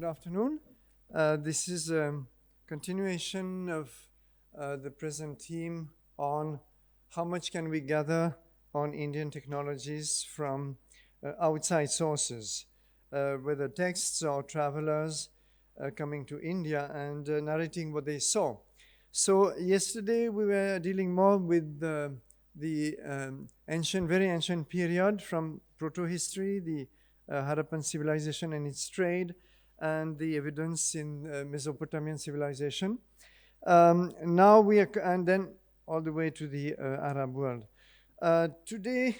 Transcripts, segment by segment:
afternoon. This is a continuation of the present theme on how much can we gather on Indian technologies from outside sources, whether texts or travelers coming to India and narrating what they saw. So yesterday we were dealing more with the very ancient period from proto-history, the Harappan civilization and its trade, and the evidence in Mesopotamian civilization. Now we are, and then all the way to the Arab world. Today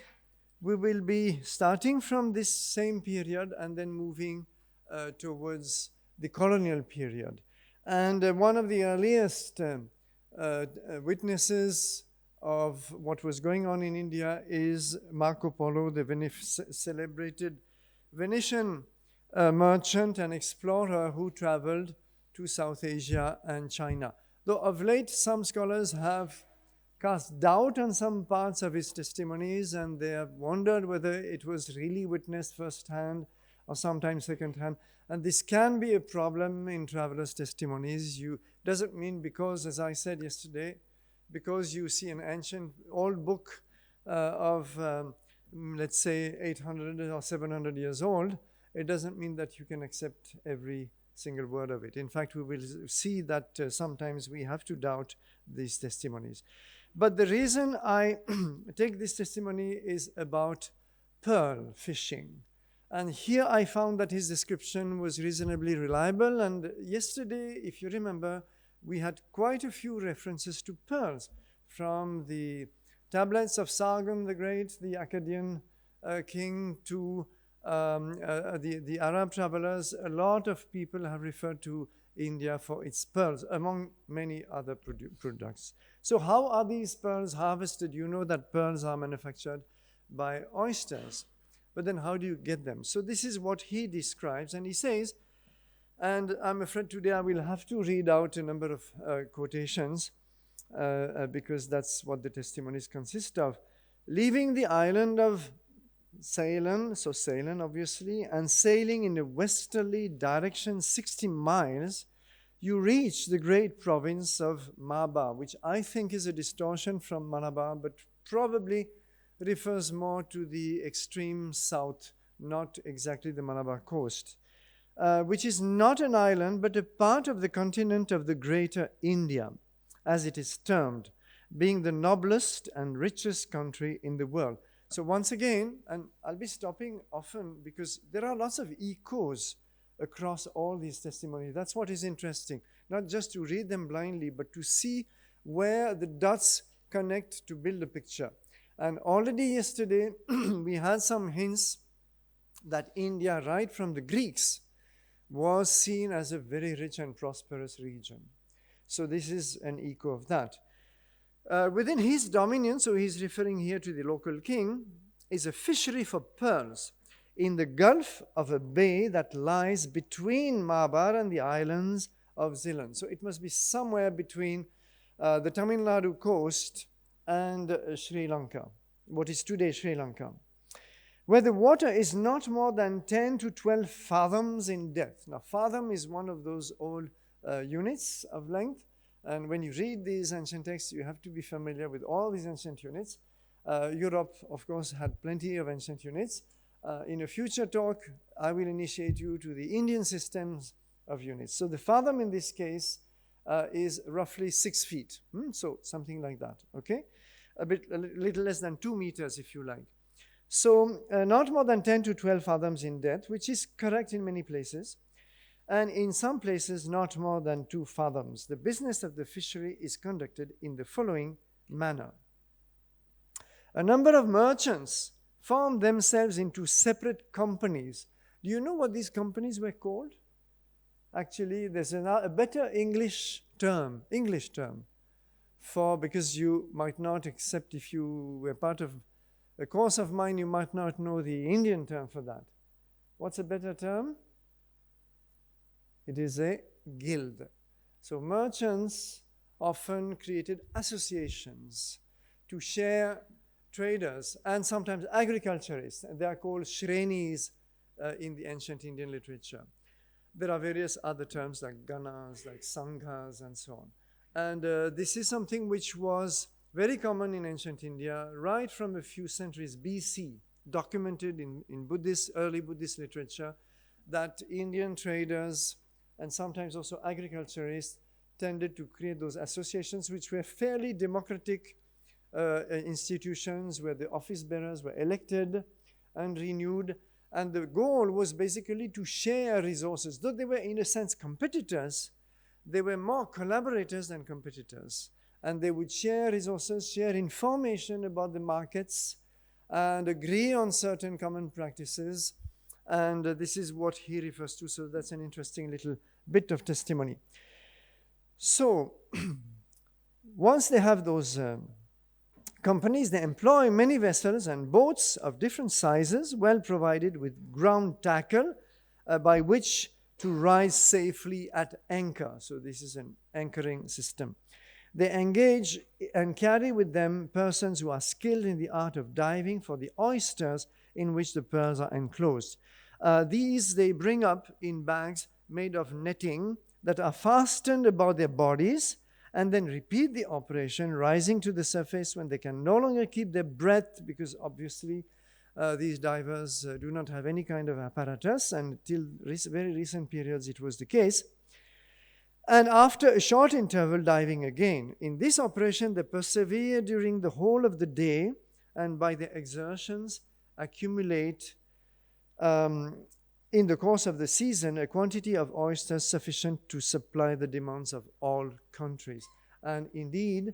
we will be starting from this same period and then moving towards the colonial period. And one of the earliest witnesses of what was going on in India is Marco Polo, the celebrated Venetian merchant and explorer who traveled to South Asia and China. Though of late some scholars have cast doubt on some parts of his testimonies, and they have wondered whether it was really witnessed firsthand or sometimes secondhand. And this can be a problem in travelers' testimonies. Doesn't mean because, as I said yesterday, because you see an ancient old book of let's say 800 or 700 years old, it doesn't mean that you can accept every single word of it. In fact, we will see that sometimes we have to doubt these testimonies. But the reason I take this testimony is about pearl fishing. And here I found that his description was reasonably reliable. And yesterday, if you remember, we had quite a few references to pearls from the tablets of Sargon the Great, the Akkadian king, to the Arab travelers. A lot of people have referred to India for its pearls, among many other products. So how are these pearls harvested? You know that pearls are manufactured by oysters. But then how do you get them? So this is what he describes, and he says, and I'm afraid today I will have to read out a number of quotations because that's what the testimonies consist of. Leaving the island of Ceylon, so Ceylon obviously, and sailing in a westerly direction 60 miles, you reach the great province of Malabar, which I think is a distortion from Malabar, but probably refers more to the extreme south, not exactly the Malabar coast, which is not an island, but a part of the continent of the Greater India, as it is termed, being the noblest and richest country in the world. So once again, and I'll be stopping often because there are lots of echoes across all these testimonies. That's what is interesting, not just to read them blindly, but to see where the dots connect to build a picture. And already yesterday, we had some hints that India, right from the Greeks, was seen as a very rich and prosperous region. So this is an echo of that. Within his dominion, so he's referring here to the local king, is a fishery for pearls in the gulf of a bay that lies between Malabar and the islands of Ceylon. So it must be somewhere between the Tamil Nadu coast and Sri Lanka, what is today Sri Lanka, where the water is not more than 10 to 12 fathoms in depth. Now, fathom is one of those old units of length. And when you read these ancient texts, you have to be familiar with all these ancient units. Europe, of course, had plenty of ancient units. In a future talk, I will initiate you to the Indian systems of units. So the fathom in this case is roughly 6 feet. So something like that, okay? A little less than 2 meters, if you like. So not more than 10 to 12 fathoms in depth, which is correct in many places. And in some places, not more than 2 fathoms. The business of the fishery is conducted in the following manner. A number of merchants formed themselves into separate companies. Do you know what these companies were called? Actually, there's a better English term for, because you might not accept, if you were part of a course of mine, you might not know the Indian term for that. What's a better term? It is a guild. So merchants often created associations to share traders and sometimes agriculturists. They are called shrenis in the ancient Indian literature. There are various other terms like ganas, like sanghas, and so on. And this is something which was very common in ancient India, right from a few centuries BC, documented in early Buddhist literature, that Indian traders and sometimes also agriculturists tended to create those associations, which were fairly democratic institutions where the office bearers were elected and renewed. And the goal was basically to share resources. Though they were, in a sense, competitors, they were more collaborators than competitors. And they would share resources, share information about the markets, and agree on certain common practices. And this is what he refers to. So that's an interesting little bit of testimony. So once they have those companies, they employ many vessels and boats of different sizes, well provided with ground tackle by which to rise safely at anchor. So this is an anchoring system. They engage and carry with them persons who are skilled in the art of diving for the oysters in which the pearls are enclosed. These they bring up in bags made of netting that are fastened about their bodies, and then repeat the operation, rising to the surface when they can no longer keep their breath, because obviously these divers do not have any kind of apparatus, and till very recent periods it was the case. And after a short interval, diving again. In this operation, they persevere during the whole of the day, and by their exertions accumulate in the course of the season a quantity of oysters sufficient to supply the demands of all countries. And indeed,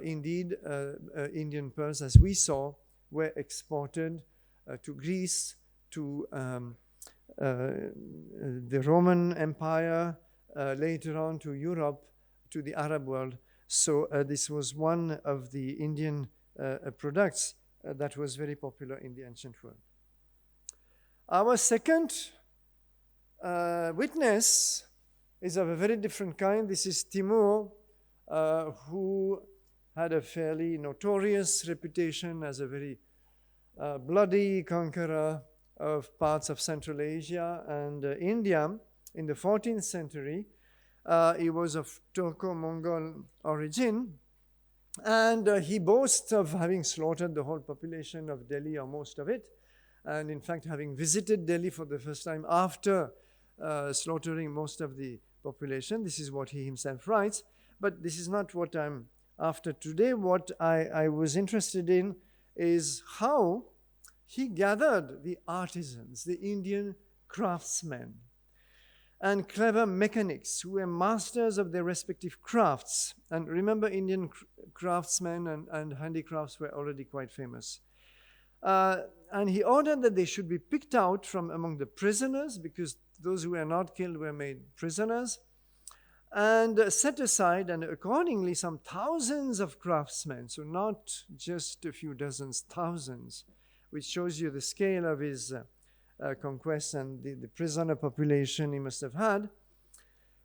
Indian pearls, as we saw, were exported to Greece, to the Roman Empire, later on to Europe, to the Arab world. So this was one of the Indian products that was very popular in the ancient world. Our second witness is of a very different kind. This is Timur, who had a fairly notorious reputation as a very bloody conqueror of parts of Central Asia and India in the 14th century. He was of Turco-Mongol origin, and he boasts of having slaughtered the whole population of Delhi, or most of it, and in fact having visited Delhi for the first time after slaughtering most of the population. This is what he himself writes, but this is not what I'm after today. What I was interested in is how he gathered the artisans, the Indian craftsmen, and clever mechanics who were masters of their respective crafts. And remember, Indian craftsmen and handicrafts were already quite famous. And he ordered that they should be picked out from among the prisoners, because those who were not killed were made prisoners, and set aside, and accordingly some thousands of craftsmen, so not just a few dozens, thousands, which shows you the scale of his conquest and the prisoner population he must have had,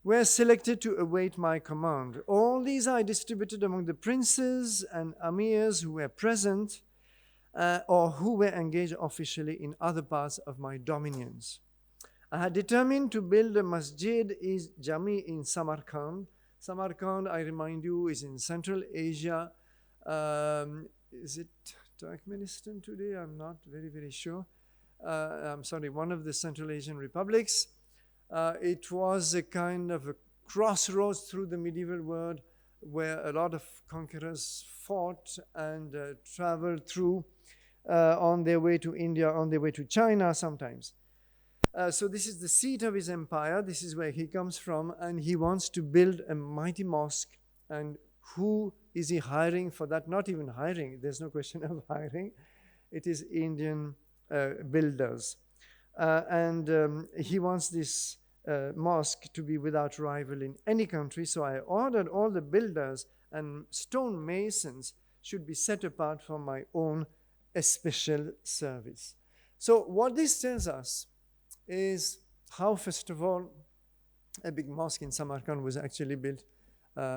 were selected to await my command. All these I distributed among the princes and amirs who were present, or who were engaged officially in other parts of my dominions. I had determined to build a masjid-i-jami in Samarkand. Samarkand, I remind you, is in Central Asia. Is it Turkmenistan today? I'm not very, very sure. I'm sorry, one of the Central Asian republics. It was a kind of a crossroads through the medieval world where a lot of conquerors fought and traveled through on their way to India, on their way to China sometimes. So this is the seat of his empire. This is where he comes from, and he wants to build a mighty mosque. And who is he hiring for that? Not even hiring. There's no question of hiring. It is Indian builders. And he wants this mosque to be without rival in any country. So I ordered all the builders and stone masons should be set apart for my own special service. So what this tells us is how, first of all, a big mosque in Samarkand was actually built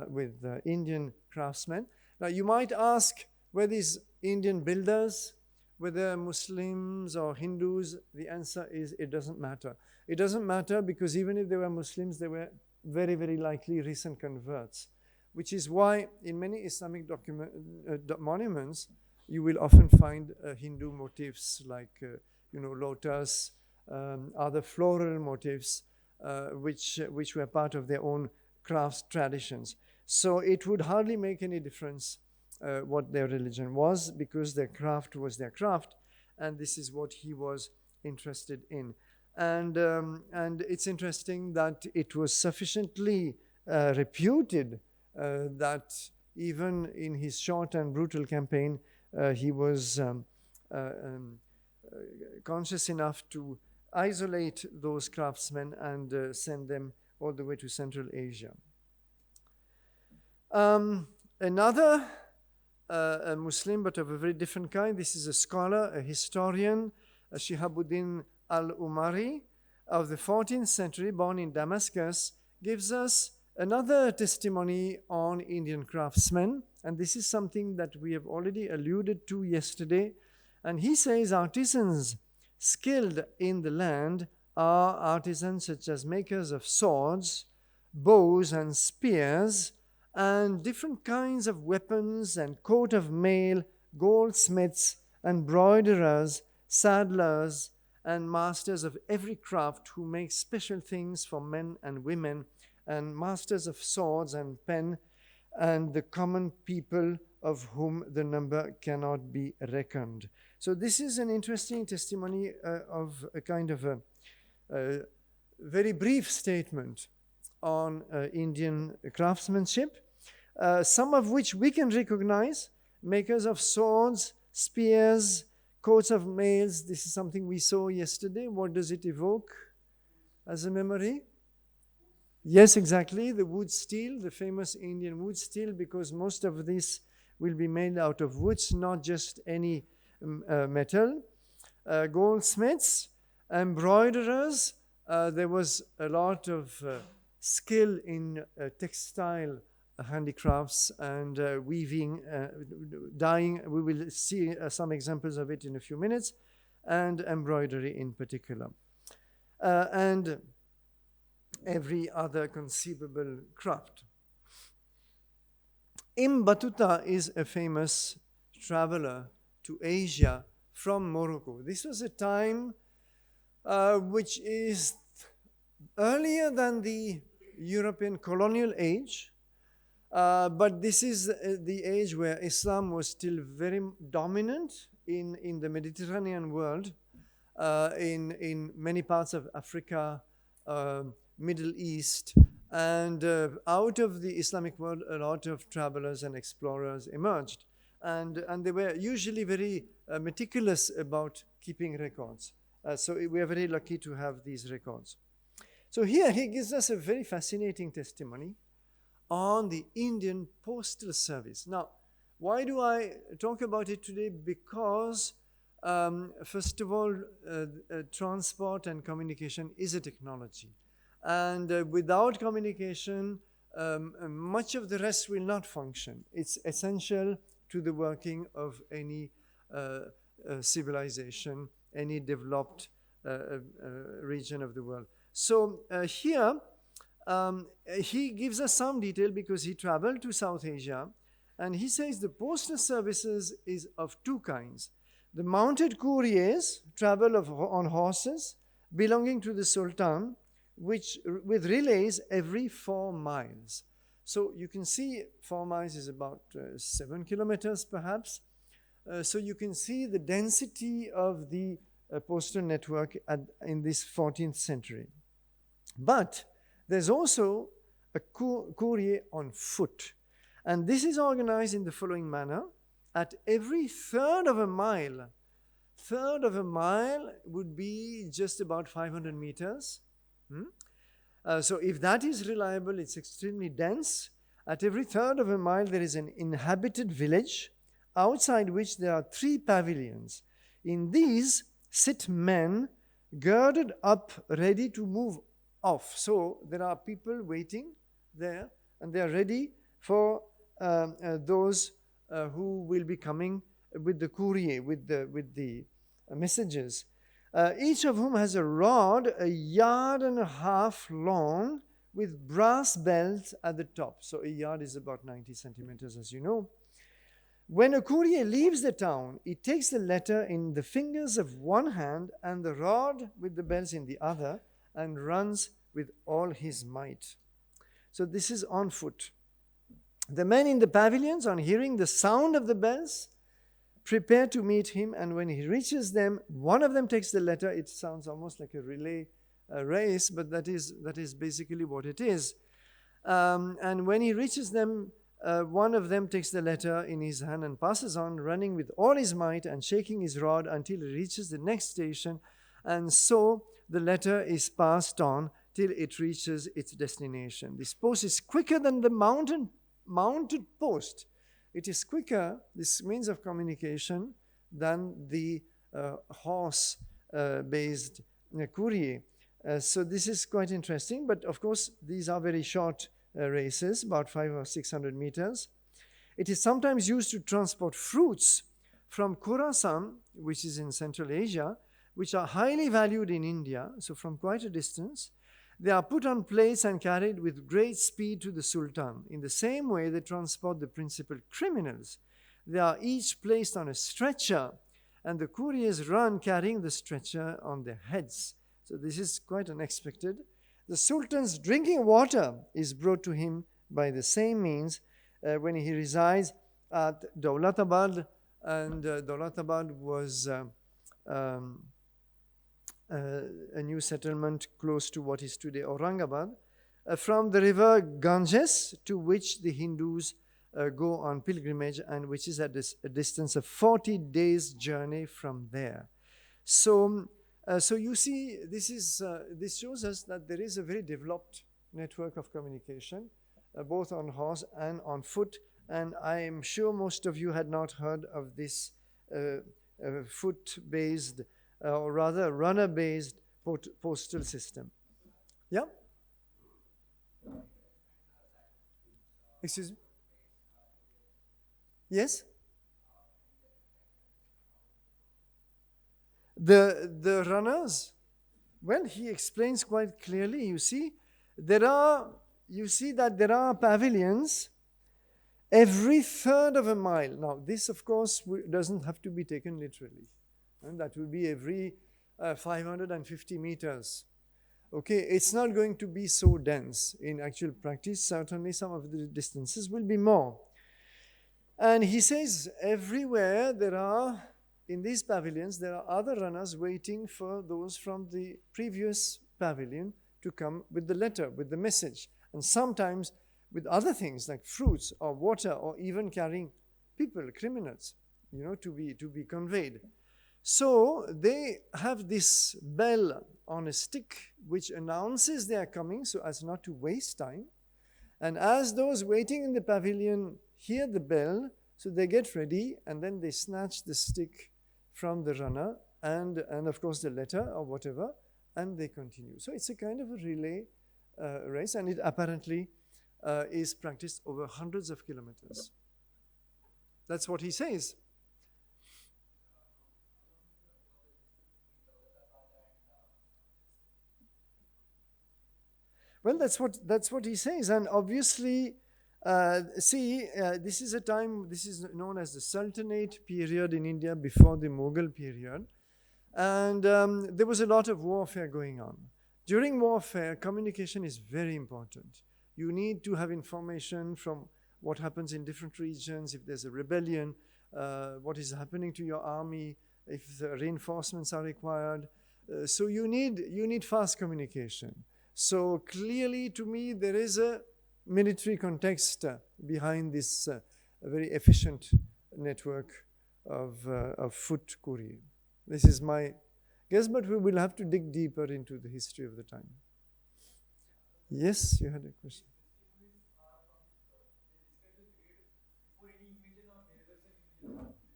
with Indian craftsmen. Now you might ask, were these Indian builders Whether Muslims or Hindus, the answer is it doesn't matter. It doesn't matter because even if they were Muslims, they were very, very likely recent converts, which is why in many Islamic monuments, you will often find Hindu motifs like, lotus, other floral motifs, which were part of their own crafts traditions. So it would hardly make any difference what their religion was, because their craft was their craft, and this is what he was interested in. And it's interesting that it was sufficiently reputed that even in his short and brutal campaign, he was conscious enough to isolate those craftsmen and send them all the way to Central Asia. Another a Muslim, but of a very different kind. This is a scholar, a historian, Shihabuddin al-Umari of the 14th century, born in Damascus, gives us another testimony on Indian craftsmen. And this is something that we have already alluded to yesterday. And he says artisans skilled in the land are artisans such as makers of swords, bows, and spears, and different kinds of weapons and coat of mail, goldsmiths, embroiderers, saddlers, and masters of every craft who make special things for men and women, and masters of swords and pen, and the common people of whom the number cannot be reckoned. So this is an interesting testimony of a kind of a very brief statement on Indian craftsmanship, some of which we can recognize: makers of swords, spears, coats of mails. This is something we saw yesterday. What does it evoke as a memory? Yes, exactly, the wood steel, the famous Indian wood steel, because most of this will be made out of woods, not just any metal. Goldsmiths, embroiderers. There was a lot of skill in textile handicrafts and weaving, dyeing. We will see some examples of it in a few minutes, and embroidery in particular. And every other conceivable craft. Ibn Battuta is a famous traveler to Asia from Morocco. This was a time which is earlier than the European colonial age, but this is the age where Islam was still very dominant in the Mediterranean world, in many parts of Africa, Middle East, and out of the Islamic world, a lot of travelers and explorers emerged. And they were usually very meticulous about keeping records. So we are very lucky to have these records. So here he gives us a very fascinating testimony on the Indian Postal Service. Now, why do I talk about it today? Because, first of all, transport and communication is a technology. And without communication, much of the rest will not function. It's essential to the working of any civilization, any developed region of the world. So here, he gives us some detail because he traveled to South Asia, and he says the postal services is of two kinds. The mounted couriers travel on horses belonging to the Sultan, which with relays every 4 miles. So you can see 4 miles is about 7 kilometers perhaps. So you can see the density of the postal network in this 14th century. But there's also a courier on foot. And this is organized in the following manner. At every third of a mile would be just about 500 meters. So if that is reliable, it's extremely dense. At every third of a mile, there is an inhabited village, outside which there are 3 pavilions. In these sit men girded up, ready to move off. So there are people waiting there, and they are ready for those who will be coming with the courier, with the messages, each of whom has a rod 1.5 yards long with brass belts at the top. So a yard is about 90 centimeters, as you know. When a courier leaves the town, he takes the letter in the fingers of one hand and the rod with the bells in the other, and runs with all his might. So this is on foot. The men in the pavilions, on hearing the sound of the bells, prepare to meet him, and when he reaches them, one of them takes the letter. It sounds almost like a relay race, but that is basically what it is. And when he reaches them, one of them takes the letter in his hand and passes on, running with all his might and shaking his rod until he reaches the next station. And so the letter is passed on till it reaches its destination. This post is quicker than the mounted post. It is quicker, this means of communication, than the horse-based courier. So this is quite interesting, but of course these are very short races, about 500 or 600 meters. It is sometimes used to transport fruits from Khorasan, which is in Central Asia, which are highly valued in India, so from quite a distance. They are put on plates and carried with great speed to the Sultan. In the same way, they transport the principal criminals. They are each placed on a stretcher, and the couriers run carrying the stretcher on their heads. So this is quite unexpected. The Sultan's drinking water is brought to him by the same means when he resides at Daulatabad, and Daulatabad was a new settlement close to what is today Aurangabad, from the river Ganges, to which the Hindus go on pilgrimage, and which is at a distance of 40 days' journey from there. So you see, this shows us that there is a very developed network of communication, both on horse and on foot. And I am sure most of you had not heard of this foot-based, or rather runner-based postal system. Yeah? Excuse me? Yes? The runners, well, he explains quite clearly. You see that there are pavilions every third of a mile. Now, this, of course, doesn't have to be taken literally. And that will be every 550 meters. Okay, it's not going to be so dense in actual practice. Certainly, some of the distances will be more. And he says everywhere in these pavilions, there are other runners waiting for those from the previous pavilion to come with the letter, with the message, and sometimes with other things like fruits or water, or even carrying people, criminals, to be conveyed. So they have this bell on a stick which announces they are coming so as not to waste time. And as those waiting in the pavilion hear the bell, so they get ready, and then they snatch the stick from the runner and of course the letter or whatever, and they continue. So it's a kind of a relay race, and it apparently is practiced over hundreds of kilometers. That's what he says. Well, that's what he says, and obviously, this is a time. This is known as the Sultanate period in India before the Mughal period, and there was a lot of warfare going on. During warfare, communication is very important. You need to have information from what happens in different regions. If there's a rebellion, what is happening to your army, if the reinforcements are required. So you need fast communication. So clearly, to me, there is a military context behind this very efficient network of foot courier. This is my guess, but we will have to dig deeper into the history of the time. Yes, you had a question.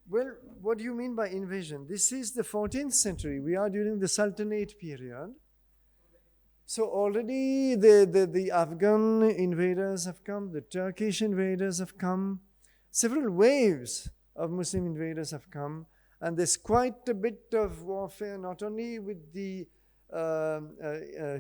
Well, what do you mean by invasion? This is the 14th century. We are during the Sultanate period. So already the Afghan invaders have come, the Turkish invaders have come. Several waves of Muslim invaders have come, and there's quite a bit of warfare, not only with the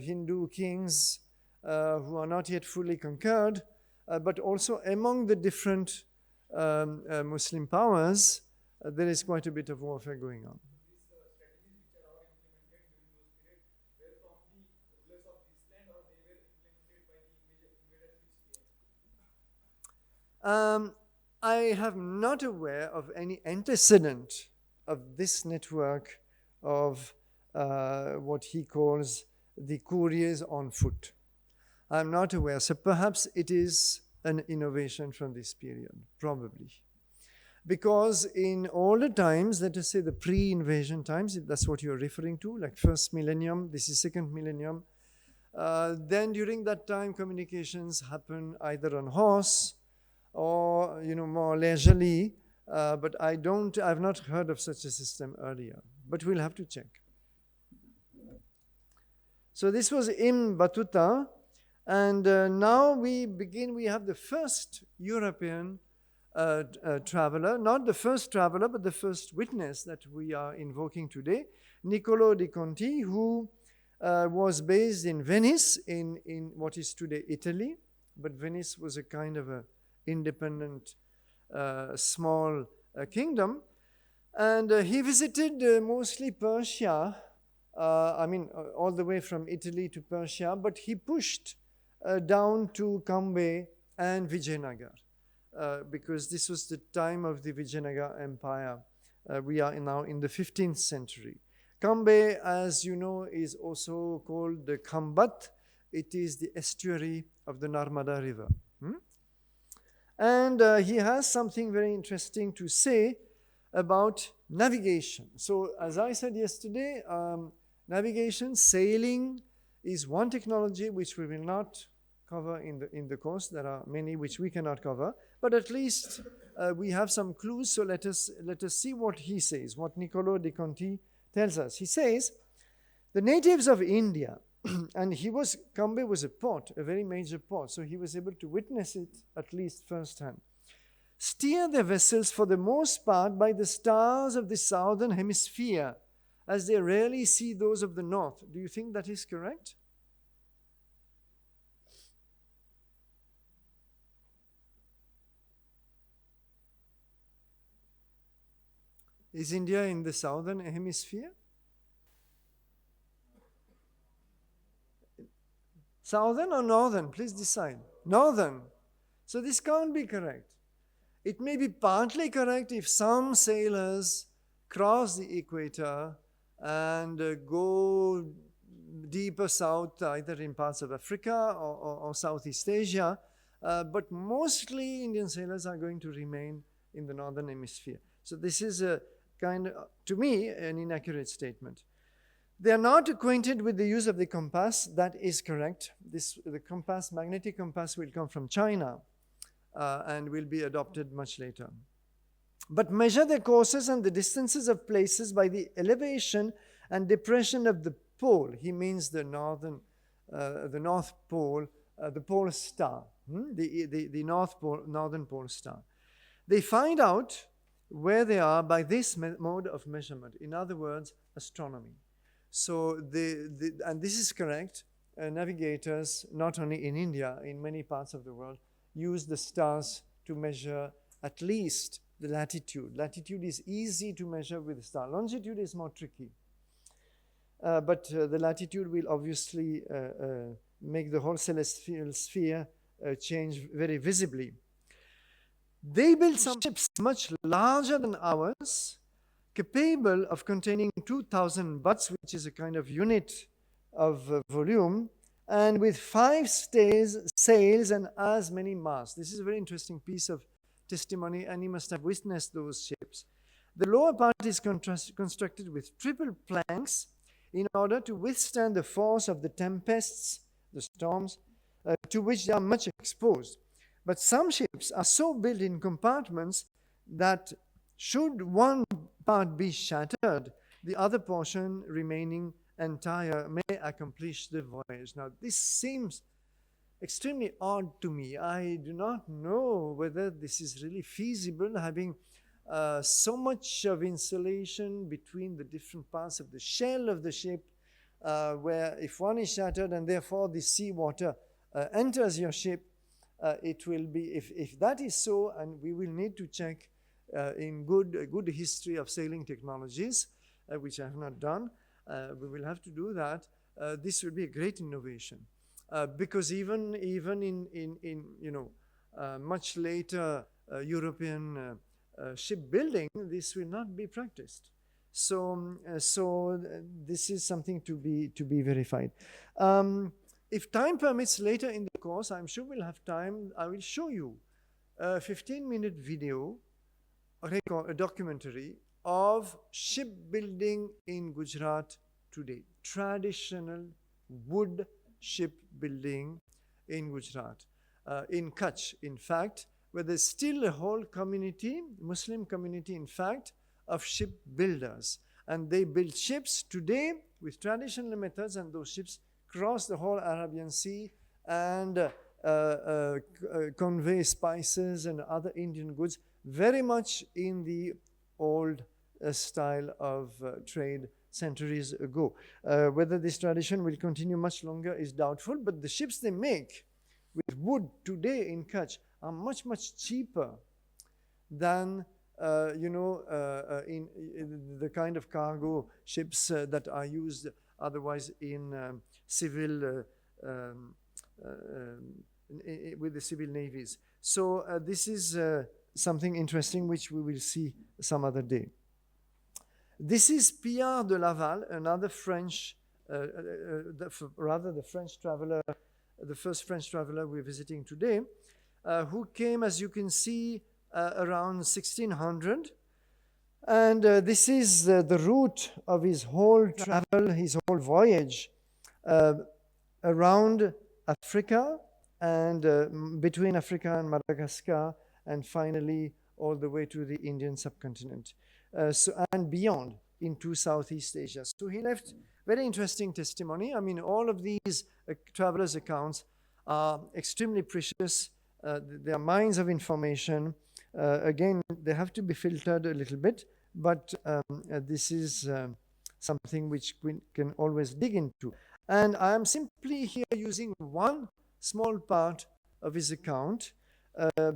Hindu kings who are not yet fully conquered, but also among the different Muslim powers, there is quite a bit of warfare going on. I am not aware of any antecedent of this network of what he calls the couriers on foot. I'm not aware. So perhaps it is an innovation from this period, probably. Because in older times, let us say the pre-invasion times, if that's what you're referring to, like first millennium, this is second millennium, then during that time, communications happen either on horse or more leisurely, but I've not heard of such a system earlier, but we'll have to check. So this was Ibn Battuta, and now we have the first European traveler, not the first traveler, but the first witness that we are invoking today, Niccolo di Conti, who was based in Venice, in what is today Italy, but Venice was a kind of a independent small kingdom, and he visited mostly Persia, all the way from Italy to Persia, but he pushed down to Cambay and Vijayanagar, because this was the time of the Vijayanagar Empire. We are now in the 15th century. Cambay, as you know, is also called the Kambat. It is the estuary of the Narmada River. And he has something very interesting to say about navigation. So as I said yesterday, navigation, sailing is one technology which we will not cover in the course. There are many which we cannot cover, but at least we have some clues. So let us see what he says, what Niccolo di Conti tells us. He says, the natives of India, and Cambay was a port, a very major port, so he was able to witness it at least firsthand, steer their vessels for the most part by the stars of the southern hemisphere, as they rarely see those of the north. Do you think that is correct? Is India in the southern hemisphere? Southern or northern? Please decide. Northern. So this can't be correct. It may be partly correct if some sailors cross the equator and go deeper south, either in parts of Africa or Southeast Asia, but mostly Indian sailors are going to remain in the northern hemisphere. So this is a kind of, to me, an inaccurate statement. They are not acquainted with the use of the compass. That is correct. The compass, magnetic compass, will come from China and will be adopted much later. But measure their courses and the distances of places by the elevation and depression of the pole. He means the North Pole, the pole star, the northern pole star. They find out where they are by this mode of measurement. In other words, astronomy. So, and this is correct, navigators, not only in India, in many parts of the world, use the stars to measure at least the latitude. Latitude is easy to measure with the star. Longitude is more tricky. But the latitude will obviously make the whole celestial sphere change very visibly. They built some ships much larger than ours, capable of containing 2,000 butts, which is a kind of unit of volume, and with 5 sails and as many masts. This is a very interesting piece of testimony, and you must have witnessed those ships. The lower part is constructed with triple planks in order to withstand the force of the tempests, the storms, to which they are much exposed. But some ships are so built in compartments that should one part be shattered, the other portion remaining entire may accomplish the voyage. Now, this seems extremely odd to me. I do not know whether this is really feasible, having so much of insulation between the different parts of the shell of the ship, where if one is shattered and therefore the seawater enters your ship, it will be, if that is so, and we will need to check in good history of sailing technologies, which I have not done, we will have to do that. This will be a great innovation, because even in much later European shipbuilding, this will not be practiced. So this is something to be verified. If time permits later in the course, I'm sure we'll have time, I will show you a 15-minute video, a documentary of shipbuilding in Gujarat today. Traditional wood shipbuilding in Gujarat, in Kutch, in fact, where there's still a whole community, Muslim community, in fact, of shipbuilders. And they build ships today with traditional methods, and those ships cross the whole Arabian Sea and convey spices and other Indian goods, very much in the old style of trade centuries ago. Whether this tradition will continue much longer is doubtful, but the ships they make with wood today in Kutch are much, much cheaper than in the kind of cargo ships that are used otherwise in civil with the civil navies. So this is something interesting which we will see some other day. This is Pierre de Laval, another French, the French traveler, the first French traveler we're visiting today, who came, as you can see, around 1600. And this is the route of his whole travel, his whole voyage around Africa and between Africa and Madagascar, and finally all the way to the Indian subcontinent, and beyond into Southeast Asia. So he left very interesting testimony. I mean, all of these travelers' accounts are extremely precious. They are mines of information. Again, they have to be filtered a little bit, but this is something which we can always dig into. And I am simply here using one small part of his account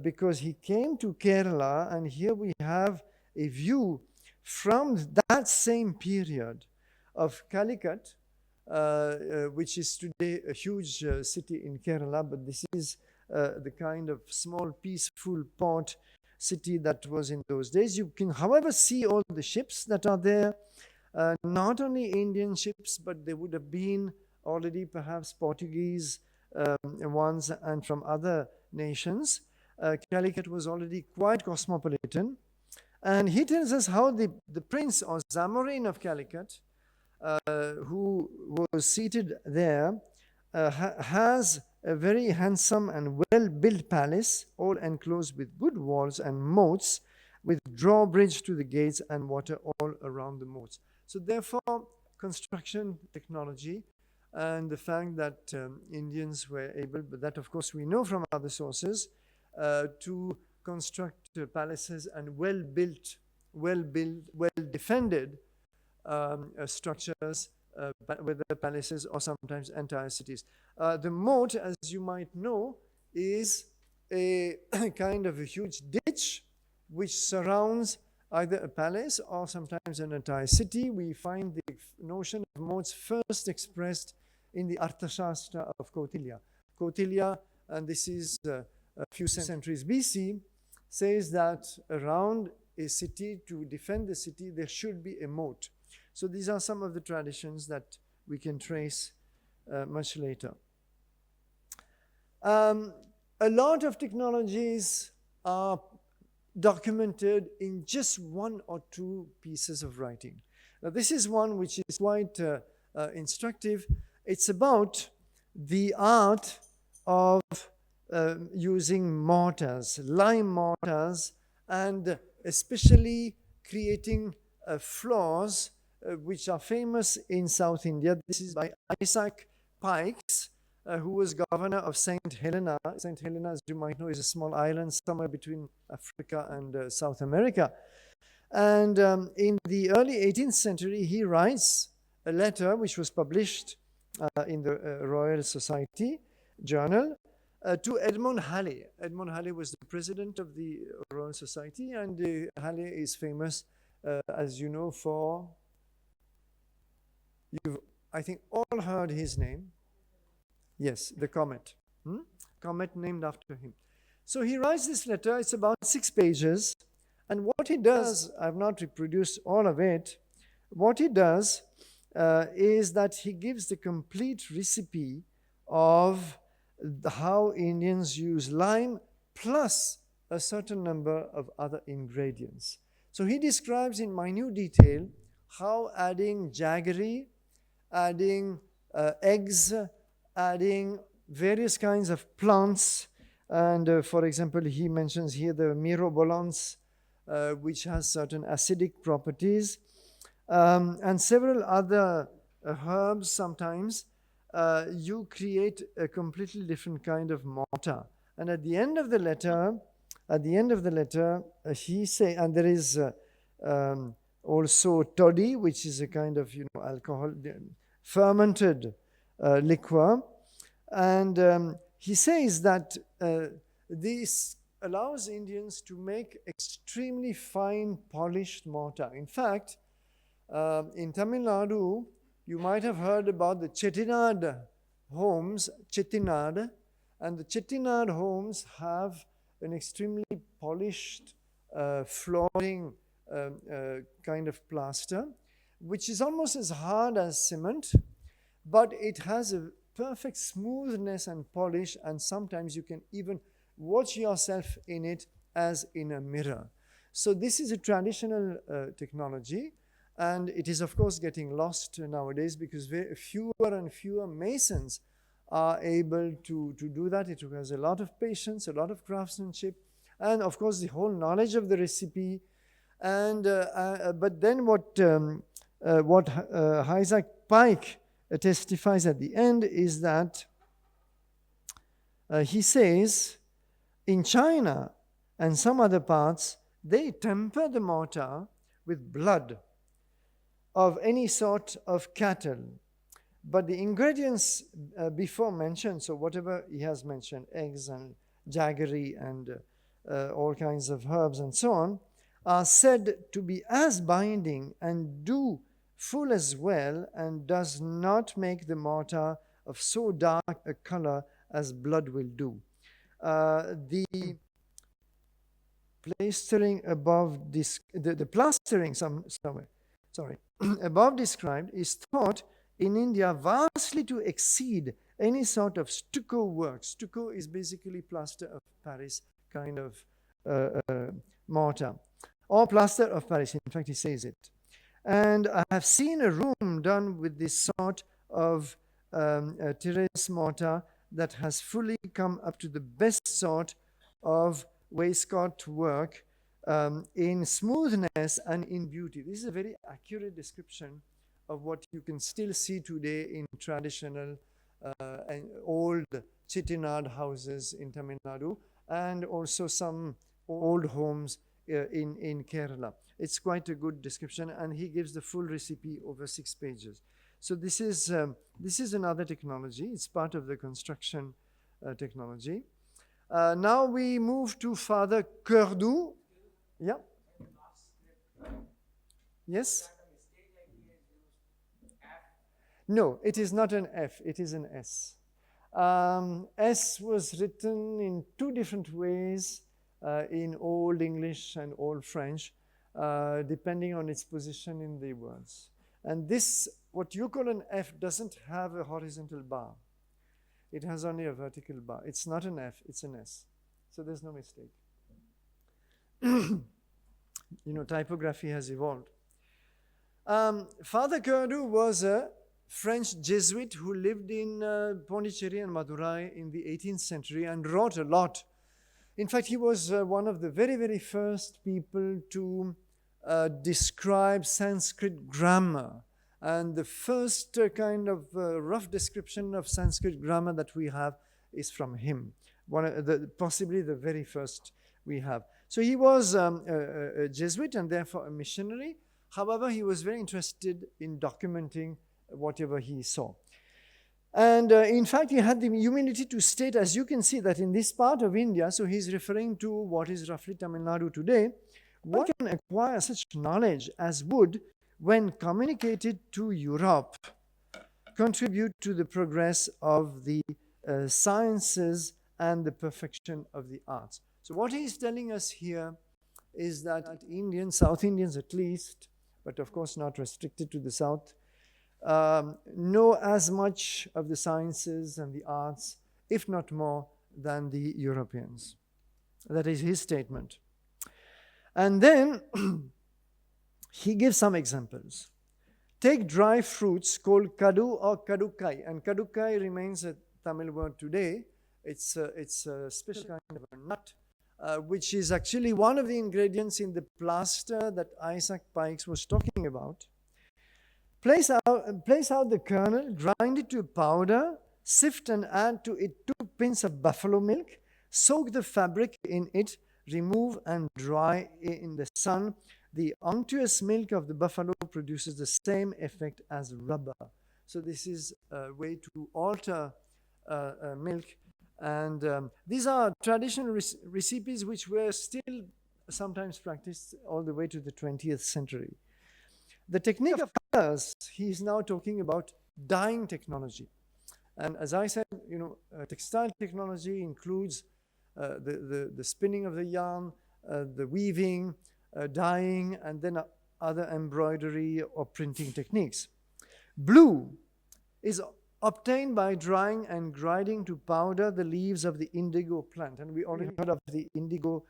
because he came to Kerala, and here we have a view from that same period of Calicut, which is today a huge city in Kerala, but this is the kind of small, peaceful port city that was in those days. You can, however, see all the ships that are there, not only Indian ships, but they would have been already perhaps Portuguese ones and from other nations. Calicut was already quite cosmopolitan. And he tells us how the prince or Zamorin of Calicut, who was seated there, has a very handsome and well-built palace, all enclosed with good walls and moats, with drawbridge to the gates and water all around the moats. So therefore, construction technology and the fact that Indians were able, but that of course we know from other sources, to construct palaces and well-built, well-defended structures, whether palaces or sometimes entire cities. The moat, as you might know, is a kind of a huge ditch which surrounds either a palace or sometimes an entire city. We find the notion of moats first expressed in the Arthashastra of Kautilya. Kautilya, and this is a few centuries BC, says that around a city, to defend the city, there should be a moat. So these are some of the traditions that we can trace much later. A lot of technologies are documented in just one or two pieces of writing. Now, this is one which is quite instructive. It's about the art of using mortars, lime mortars, and especially creating floors which are famous in South India. This is by Isaac Pikes, who was governor of St. Helena. St. Helena, as you might know, is a small island somewhere between Africa and South America. And in the early 18th century, he writes a letter which was published in the Royal Society Journal to Edmund Halley. Edmund Halley was the president of the Royal Society, and Halley is famous, as you know, for, you've, I think, all heard his name. Yes, the comet. Comet named after him. So he writes this letter. It's about 6 pages. And what he does, I've not reproduced all of it. What he does is that he gives the complete recipe of how Indians use lime plus a certain number of other ingredients. So he describes in minute detail how adding jaggery, adding eggs, adding various kinds of plants, and for example, he mentions here the myrobolans, which has certain acidic properties, and several other herbs sometimes, you create a completely different kind of mortar. And at the end of the letter, he say, and there is also toddy, which is a kind of alcohol, fermented liquor, and he says that this allows Indians to make extremely fine, polished mortar. In fact, in Tamil Nadu, you might have heard about the Chettinad homes, Chettinad, and the Chettinad homes have an extremely polished flooring kind of plaster, which is almost as hard as cement, but it has a perfect smoothness and polish, and sometimes you can even watch yourself in it as in a mirror. So this is a traditional technology, and it is of course getting lost nowadays because fewer and fewer masons are able to do that. It requires a lot of patience, a lot of craftsmanship, and of course the whole knowledge of the recipe. And but then what Isaac Pike testifies at the end is that he says, in China and some other parts, they temper the mortar with blood of any sort of cattle. But the ingredients before mentioned, so whatever he has mentioned, eggs and jaggery and all kinds of herbs and so on, are said to be as binding and do full as well, and does not make the mortar of so dark a color as blood will do. The plastering above this, the plastering above described is thought in India vastly to exceed any sort of stucco work. Stucco is basically plaster of Paris kind of mortar, or plaster of Paris. In fact, he says it. And I have seen a room done with this sort of terrace mortar that has fully come up to the best sort of wainscot work in smoothness and in beauty. This is a very accurate description of what you can still see today in traditional and old Chettinad houses in Tamil Nadu, and also some old homes in Kerala. It's quite a good description, and he gives the full recipe over 6 pages. So this is another technology. It's part of the construction technology. Now we move to Father Kurdu. Yeah. Yes? No, it is not an F. It is an S. S was written in 2 different ways in Old English and Old French, depending on its position in the words. And this, what you call an F, doesn't have a horizontal bar. It has only a vertical bar. It's not an F, it's an S. So there's no mistake. Typography has evolved. Father Kurdu was a French Jesuit who lived in Pondicherry and Madurai in the 18th century and wrote a lot. In fact, he was one of the very, very first people to describe Sanskrit grammar. And the first kind of rough description of Sanskrit grammar that we have is from him. Possibly the very first we have. So he was a Jesuit and therefore a missionary. However, he was very interested in documenting whatever he saw. And in fact, he had the humility to state, as you can see, that in this part of India, so he's referring to what is roughly Tamil Nadu today, one can acquire such knowledge as would, when communicated to Europe, contribute to the progress of the sciences and the perfection of the arts. So what he's telling us here is that Indians, South Indians at least, but of course not restricted to the South, know as much of the sciences and the arts, if not more, than the Europeans. That is his statement. And then he gives some examples. Take dry fruits called kadu or kadukai, and kadukai remains a Tamil word today. It's a special kind of a nut, which is actually one of the ingredients in the plaster that Isaac Pikes was talking about. Place out the kernel, grind it to powder, sift and add to it 2 pints of buffalo milk, soak the fabric in it, remove and dry in the sun. The unctuous milk of the buffalo produces the same effect as rubber. So this is a way to alter milk. And these are traditional recipes which were still sometimes practiced all the way to the 20th century. The technique of colors, he is now talking about dyeing technology. And as I said, textile technology includes the spinning of the yarn, the weaving, dyeing, and then other embroidery or printing techniques. Blue is obtained by drying and grinding to powder the leaves of the indigo plant. And we already heard of the indigo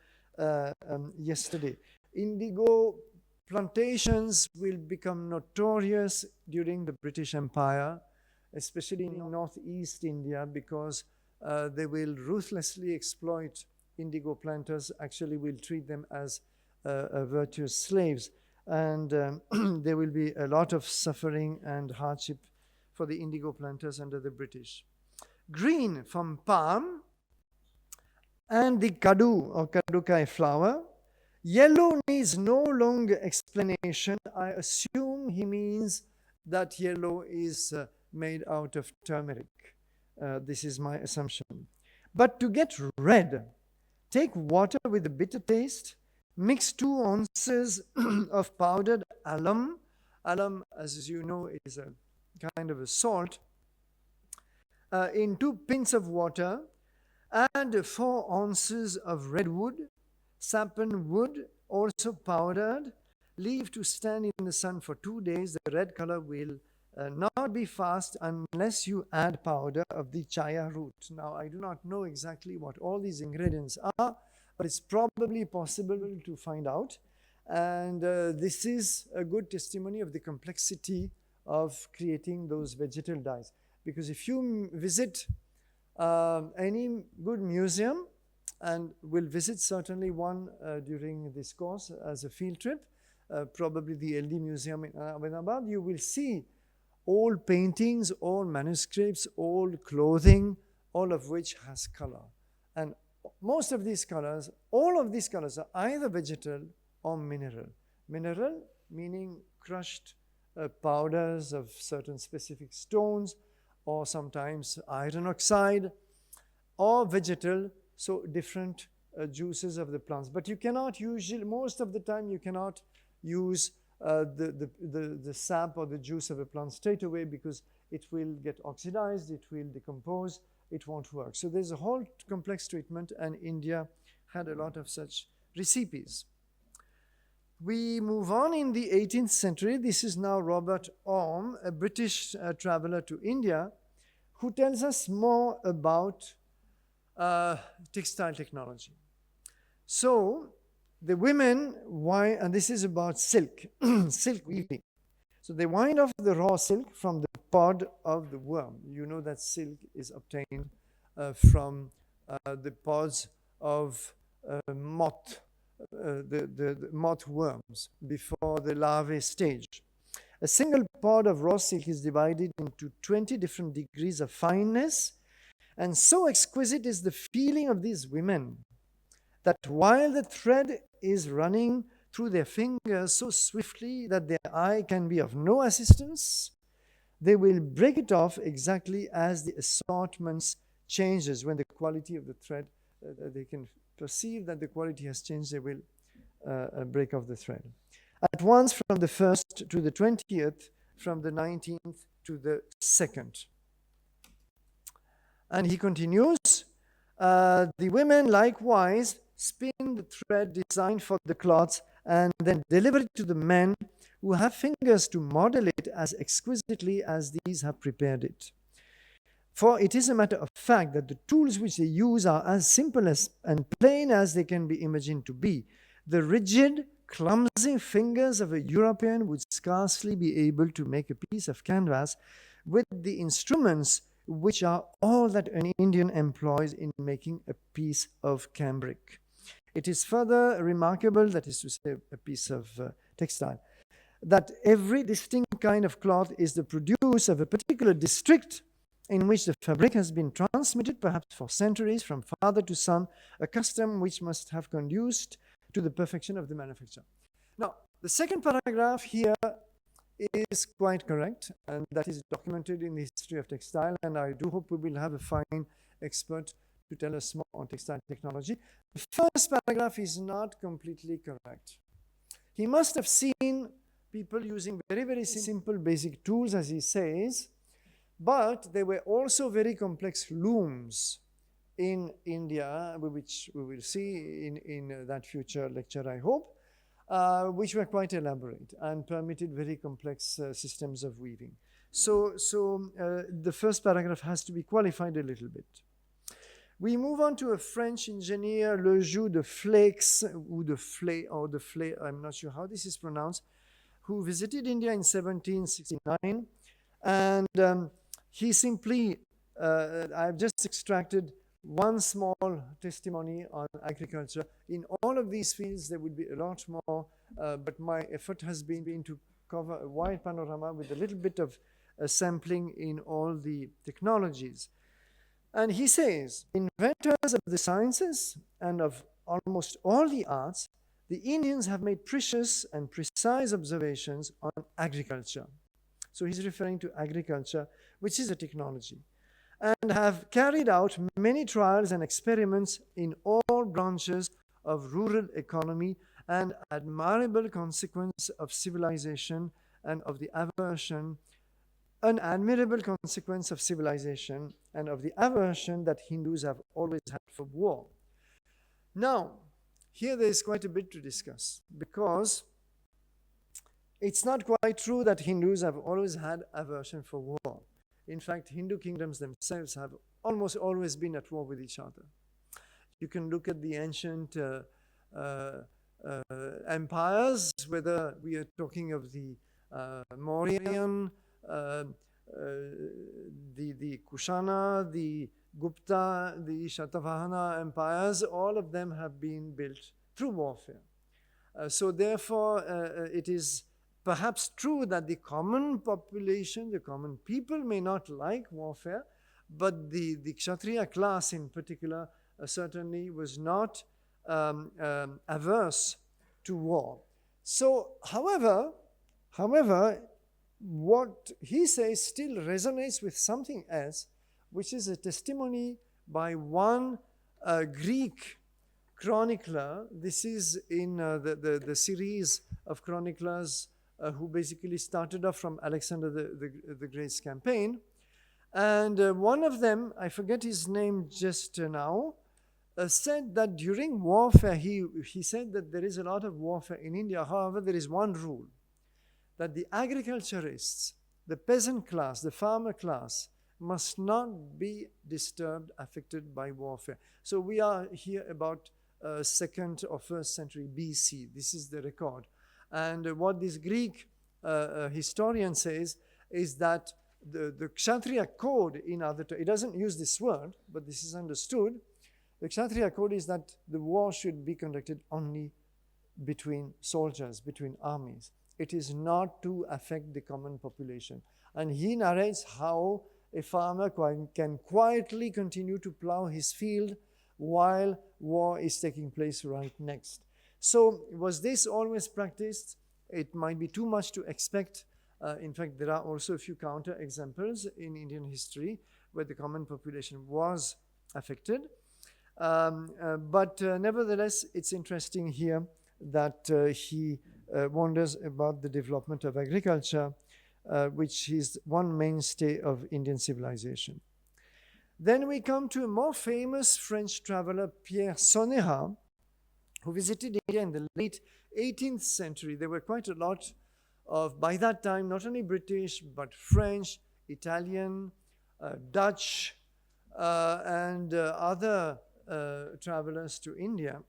yesterday. Indigo plantations will become notorious during the British Empire, especially in northeast India, because they will ruthlessly exploit indigo planters, actually will treat them as virtuous slaves. And there will be a lot of suffering and hardship for the indigo planters under the British. Green from palm and the kadu or kadukai flower. Yellow needs no longer explanation. I assume he means that yellow is made out of turmeric. This is my assumption. But to get red, take water with a bitter taste, mix 2 ounces of powdered alum. Alum, as you know, is a kind of a salt, in 2 pints of water, and 4 ounces of redwood, sappan wood, also powdered. Leave to stand in the sun for 2 days. The red color will not be fast unless you add powder of the chaya root. Now, I do not know exactly what all these ingredients are, but it's probably possible to find out. And this is a good testimony of the complexity of creating those vegetal dyes. Because if you visit any good museum, and we'll visit certainly one during this course as a field trip, probably the LD Museum in Ahmedabad, you will see old paintings, old manuscripts, old clothing, all of which has color. And most of these colors, all of these colors are either vegetal or mineral. Mineral meaning crushed powders of certain specific stones, or sometimes iron oxide, or vegetal, so different juices of the plants. But you cannot usually, most of the time, you cannot use the sap or the juice of a plant straight away, because it will get oxidized, it will decompose, it won't work. So there's a whole complex treatment, and India had a lot of such recipes. We move on in the 18th century. This is now Robert Orme, a British traveler to India, who tells us more about textile technology. So the women wind, and this is about silk, silk weaving. So they wind off the raw silk from the pod of the worm. You know that silk is obtained from the pods of moth, the moth worms before the larvae stage. A single pod of raw silk is divided into 20 different degrees of fineness, and so exquisite is the feeling of these women that while the thread is running through their fingers so swiftly that their eye can be of no assistance, they will break it off exactly as the assortments changes. When the quality of the thread, they can perceive that the quality has changed, they will break off the thread. At once from the 1st to the 20th, from the 19th to the 2nd. And he continues, the women likewise spin the thread designed for the cloths and then deliver it to the men who have fingers to model it as exquisitely as these have prepared it. For it is a matter of fact that the tools which they use are as simple as and plain as they can be imagined to be. The rigid, clumsy fingers of a European would scarcely be able to make a piece of canvas with the instruments which are all that an Indian employs in making a piece of cambric. It is further remarkable, that is to say, a piece of textile, that every distinct kind of cloth is the produce of a particular district in which the fabric has been transmitted, perhaps for centuries, from father to son, a custom which must have conduced to the perfection of the manufacture. Now, the second paragraph here is quite correct, and that is documented in the history of textile, and I do hope we will have a fine expert to tell us more on textile technology. The first paragraph is not completely correct. He must have seen people using very, very simple basic tools, as he says, but there were also very complex looms in India, which we will see in that future lecture, I hope, which were quite elaborate and permitted very complex systems of weaving. So the first paragraph has to be qualified a little bit. We move on to a French engineer, Le Joux de Fleix, or de Flay, I'm not sure how this is pronounced, who visited India in 1769. And he simply, I've just extracted one small testimony on agriculture. In all of these fields, there would be a lot more, but my effort has been to cover a wide panorama with a little bit of sampling in all the technologies. And he says, inventors of the sciences and of almost all the arts, the Indians have made precious and precise observations on agriculture. So he's referring to agriculture, which is a technology, and have carried out many trials and experiments in all branches of rural economy, an admirable consequence of civilization and of the aversion, an admirable consequence of civilization and of the aversion that Hindus have always had for war. Now, here there is quite a bit to discuss, because it's not quite true that Hindus have always had aversion for war. In fact, Hindu kingdoms themselves have almost always been at war with each other. You can look at the ancient empires, whether we are talking of the Mauryan, the Kushana, the Gupta, the Shatavahana empires, all of them have been built through warfare. So therefore, it is perhaps true that the common population, the common people may not like warfare, but the Kshatriya class in particular certainly was not averse to war. So, however, what he says still resonates with something else, which is a testimony by one Greek chronicler. This is in the series of chroniclers who basically started off from Alexander the Great's campaign. And one of them, I forget his name just now, said that during warfare, he said that there is a lot of warfare in India. However, there is one rule, that the agriculturists, the peasant class, the farmer class, must not be disturbed, affected by warfare. So we are here about 2nd or 1st century BC. This is the record. And what this Greek historian says is that the Kshatriya code, in other terms, it doesn't use this word, but this is understood. The Kshatriya code is that the war should be conducted only between soldiers, between armies. It is not to affect the common population. And he narrates how a farmer can quietly continue to plow his field while war is taking place right next. So was this always practiced? It might be too much to expect. In fact, there are also a few counter examples in Indian history where the common population was affected. But nevertheless, it's interesting here that he wonders about the development of agriculture, which is one mainstay of Indian civilization. Then we come to a more famous French traveler, Pierre Sonnerat, who visited India in the late 18th century. There were quite a lot of, by that time, not only British, but French, Italian, Dutch, and other travelers to India.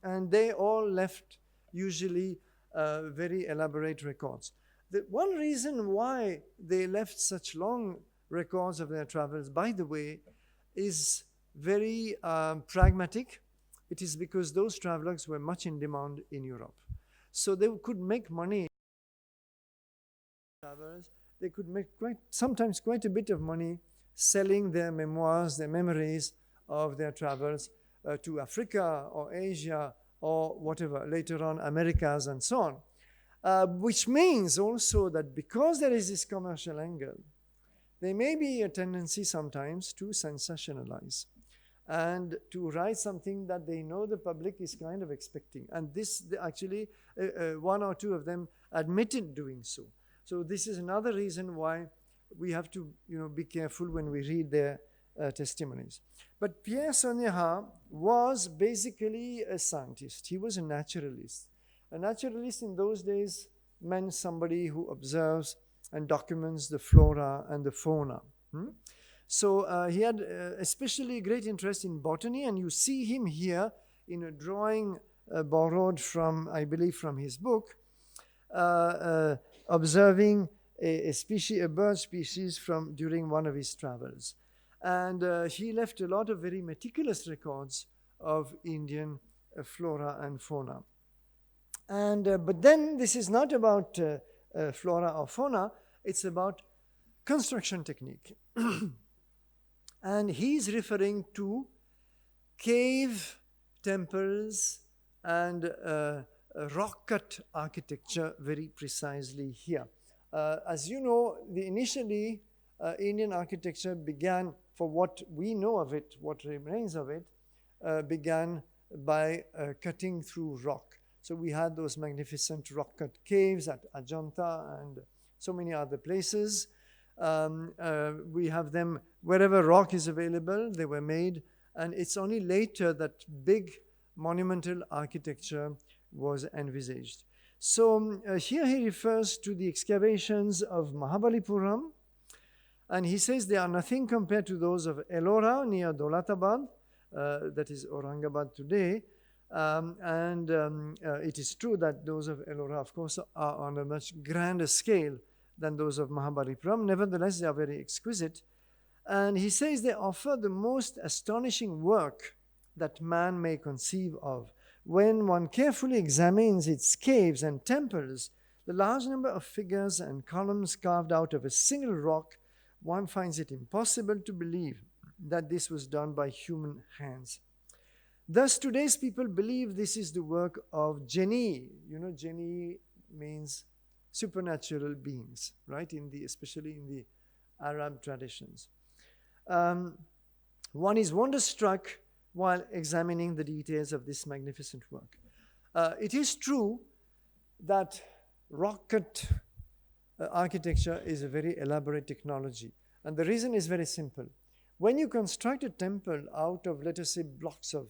And they all left usually very elaborate records. The one reason why they left such long records of their travels, by the way, is very pragmatic. It is because those travelers were much in demand in Europe. So they could make money. They could make sometimes quite a bit of money selling their memoirs, their memories of their travels to Africa or Asia or whatever, later on Americas and so on. Which means also that because there is this commercial angle, there may be a tendency sometimes to sensationalize and to write something that they know the public is kind of expecting. And this, actually, one or two of them admitted doing so. So this is another reason why we have to, be careful when we read their testimonies. But Pierre Sonnerat was basically a scientist. He was a naturalist. A naturalist in those days meant somebody who observes and documents the flora and the fauna. So he had especially great interest in botany, and you see him here in a drawing borrowed from, I believe, from his book, observing a bird species during one of his travels. And he left a lot of very meticulous records of Indian flora and fauna. And but then this is not about flora or fauna, it's about construction technique. And he's referring to cave temples and rock-cut architecture very precisely here. As you know, initially Indian architecture began, for what we know of it, what remains of it, began by cutting through rock. So we had those magnificent rock-cut caves at Ajanta and so many other places. We have them wherever rock is available, they were made. And it's only later that big monumental architecture was envisaged. So here he refers to the excavations of Mahabalipuram, and he says they are nothing compared to those of Ellora near Dolatabad, that is Aurangabad today. It is true that those of Ellora, of course, are on a much grander scale than those of Mahabalipuram. Nevertheless, they are very exquisite. And he says they offer the most astonishing work that man may conceive of. When one carefully examines its caves and temples, the large number of figures and columns carved out of a single rock, one finds it impossible to believe that this was done by human hands. Thus, today's people believe this is the work of Jinni. Jinni means supernatural beings, right? Especially in the Arab traditions. One is wonderstruck while examining the details of this magnificent work. It is true that rock-cut architecture is a very elaborate technology. And the reason is very simple. When you construct a temple out of, let us say, blocks of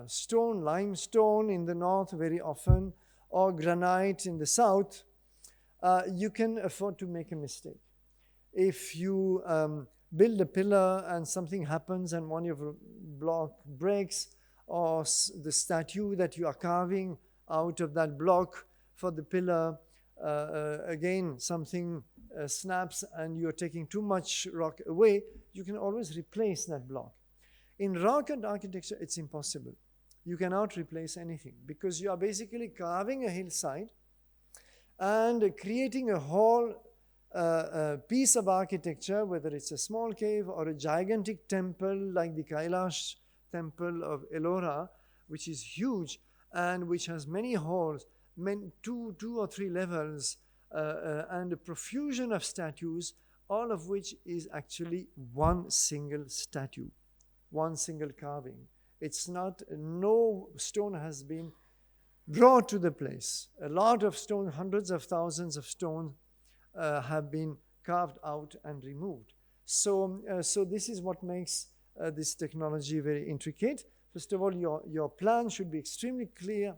stone, limestone in the north very often, or granite in the south, you can afford to make a mistake. If you build a pillar and something happens and one of your block breaks, or the statue that you are carving out of that block for the pillar, again, something snaps and you're taking too much rock away, you can always replace that block. In rock-cut architecture, it's impossible. You cannot replace anything because you are basically carving a hillside and creating a whole piece of architecture, whether it's a small cave or a gigantic temple like the Kailash temple of Ellora, which is huge and which has many halls, two or three levels, and a profusion of statues, all of which is actually one single statue, one single carving. It's not, no stone has been brought to the place. A lot of stone, hundreds of thousands of stones have been carved out and removed. So this is what makes this technology very intricate. First of all, your plan should be extremely clear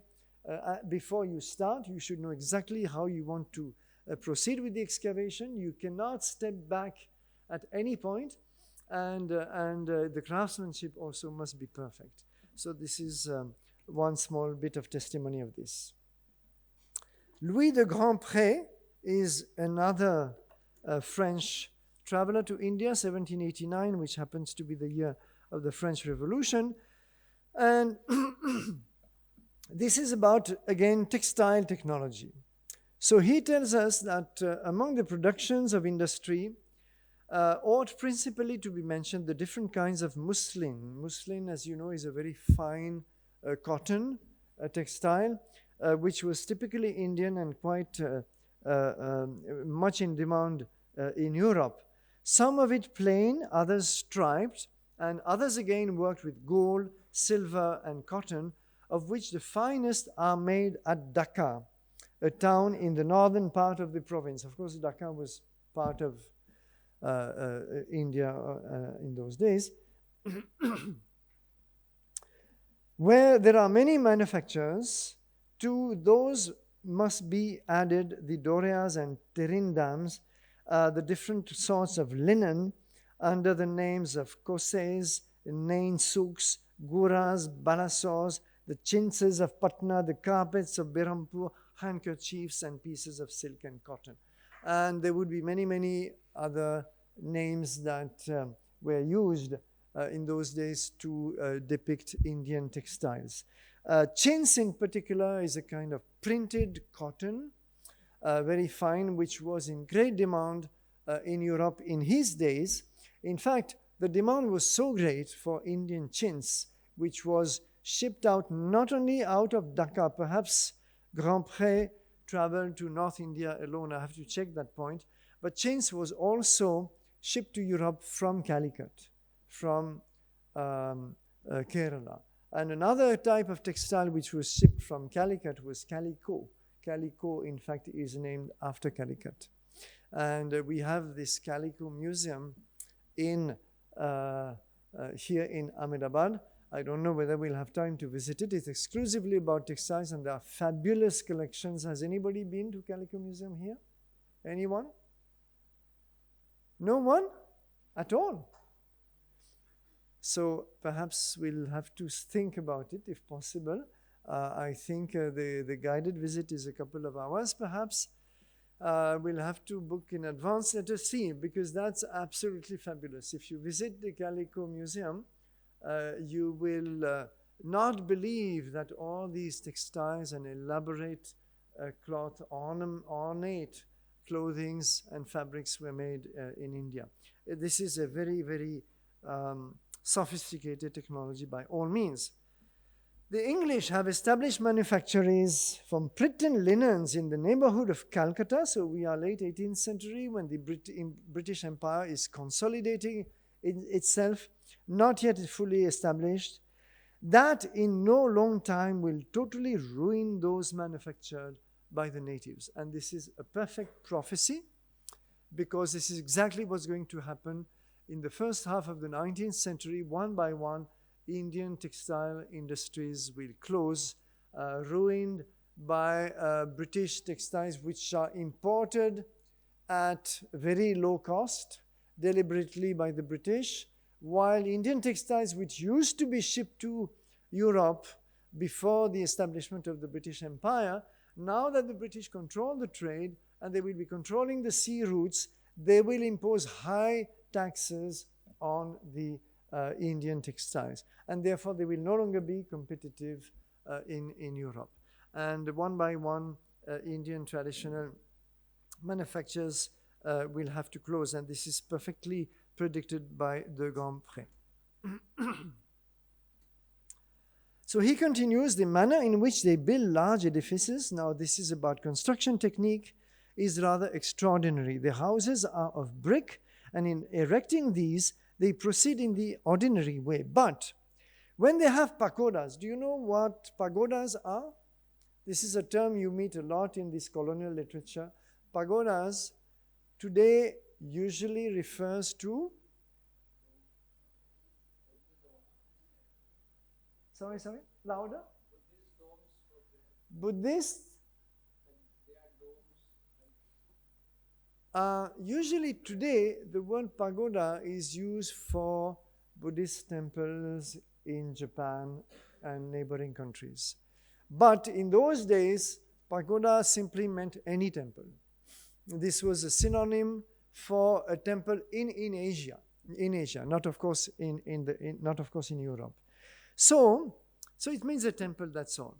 before you start. You should know exactly how you want to proceed with the excavation. You cannot step back at any point, and the craftsmanship also must be perfect. So this is one small bit of testimony of this. Louis de Grandpré is another French traveler to India, 1789, which happens to be the year of the French Revolution. And this is about, again, textile technology. So he tells us that among the productions of industry ought principally to be mentioned the different kinds of muslin. Muslin, as you know, is a very fine cotton textile, which was typically Indian and quite much in demand in Europe. Some of it plain, others striped, and others again worked with gold, silver, and cotton, of which the finest are made at Dhaka, a town in the northern part of the province. Of course, Dhaka was part of India in those days, where there are many manufacturers. To those must be added the dorias and terindams, the different sorts of linen under the names of koses, nain souks, guras, balasors, the chintzes of Patna, the carpets of Berhampur, handkerchiefs, and pieces of silk and cotton. And there would be many, many other names that were used in those days to depict Indian textiles. Chintz in particular is a kind of printed cotton, very fine, which was in great demand in Europe in his days. In fact, the demand was so great for Indian chintz, which was shipped out not only out of Dhaka, perhaps Grandpré traveled to North India alone, I have to check that point, but chintz was also shipped to Europe from Calicut, from Kerala. And another type of textile which was shipped from Calicut was calico. Calico, in fact, is named after Calicut. And we have this Calico Museum in here in Ahmedabad. I don't know whether we'll have time to visit it. It's exclusively about textiles, and there are fabulous collections. Has anybody been to Calico Museum here? Anyone? No one? At all? So perhaps we'll have to think about it if possible. I think the guided visit is a couple of hours perhaps. We'll have to book in advance. Let us see, because that's absolutely fabulous. If you visit the Calico Museum, you will not believe that all these textiles and elaborate cloth, ornate clothings and fabrics were made in India. This is a very, very sophisticated technology by all means. The English have established manufactories from Pritton linens in the neighborhood of Calcutta. So we are late 18th century when the British Empire is consolidating itself, not yet fully established. That in no long time will totally ruin those manufactured by the natives. And this is a perfect prophecy, because this is exactly what's going to happen in the first half of the 19th century. One by one, Indian textile industries will close, ruined by British textiles which are imported at very low cost, deliberately by the British, while Indian textiles which used to be shipped to Europe before the establishment of the British Empire, now that the British control the trade and they will be controlling the sea routes, they will impose high taxes on the Indian textiles, and therefore they will no longer be competitive in Europe. And one by one, Indian traditional manufacturers will have to close, and this is perfectly predicted by de Grandpré. So he continues, the manner in which they build large edifices, now this is about construction technique, is rather extraordinary. The houses are of brick, and in erecting these, they proceed in the ordinary way. But when they have pagodas, do you know what pagodas are? This is a term you meet a lot in this colonial literature. Pagodas today usually refers to, sorry, louder? Buddhist. Usually today, the word pagoda is used for Buddhist temples in Japan and neighboring countries. But in those days, pagoda simply meant any temple. This was a synonym for a temple in Asia, not of course in Europe. So it means a temple, that's all.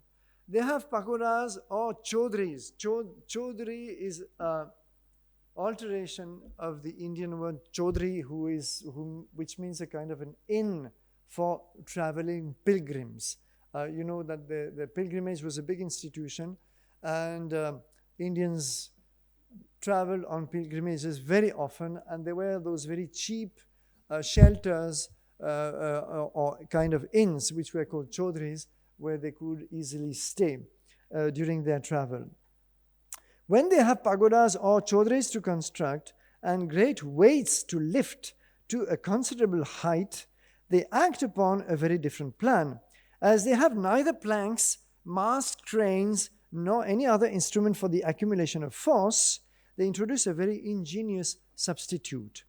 They have pagodas or chaudhries. Chaudhry is alteration of the Indian word chaudhry, which means a kind of an inn for traveling pilgrims. You know that the pilgrimage was a big institution, and Indians traveled on pilgrimages very often, and there were those very cheap shelters or kind of inns, which were called chaudhries, where they could easily stay during their travel. When they have pagodas or chaudhries to construct and great weights to lift to a considerable height, they act upon a very different plan. As they have neither planks, mast cranes, nor any other instrument for the accumulation of force, they introduce a very ingenious substitute.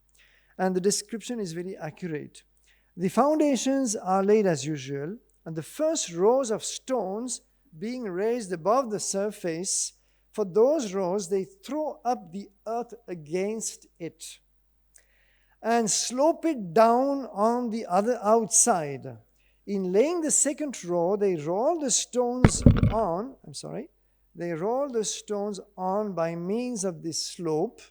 And the description is very accurate. The foundations are laid as usual, and the first rows of stones being raised above the surface, for those rows they throw up the earth against it and slope it down on the other outside. In laying the second row, they roll the stones on, by means of this slope,